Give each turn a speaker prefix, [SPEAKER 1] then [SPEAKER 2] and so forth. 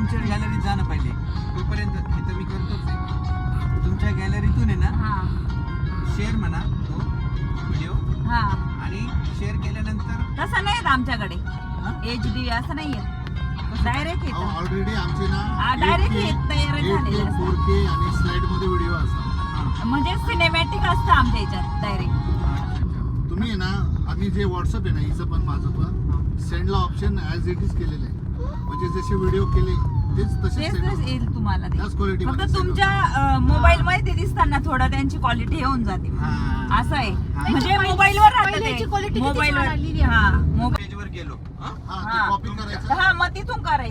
[SPEAKER 1] तुमच्या गॅलरीत जा ना पहिले, तोपर्यंत इथं मी करतोच आहे. तुमच्या गॅलरीतून आहे ना शेअर म्हणा तो व्हिडिओ, आणि शेअर केल्यानंतर
[SPEAKER 2] तसं नाही येत आमच्याकडे HD असं नाही येत, डायरेक्ट येत.
[SPEAKER 3] ऑलरेडी आमचे ना
[SPEAKER 2] डायरेक्ट येत तयार झालेले
[SPEAKER 3] 4K आणि स्लाइड मध्ये व्हिडिओ असतात.
[SPEAKER 2] म्हणजे सिनेमॅटिक असतं आमच्या याच्यात डायरेक्ट.
[SPEAKER 3] तुम्ही आहे ना, आम्ही जे व्हॉट्सअप आहे ना, हिचं पण माझं पण सेंडला ऑप्शन ॲज इट इज केलेलं आहे. म्हणजे जसे व्हिडिओ केले तेच तसे
[SPEAKER 2] येईल तुम्हाला ते.
[SPEAKER 3] त्याच क्वालिटी
[SPEAKER 2] फक्त तुमच्या मोबाईल मध्ये ते दिसताना थोडं त्यांची क्वालिटी येऊन जाते असं आहे. म्हणजे मोबाईलवर राहतं ते, मोबाईलवर.
[SPEAKER 1] पेजवर गेलो
[SPEAKER 3] कॉपी करायचं.
[SPEAKER 2] मग तिथून करायचं.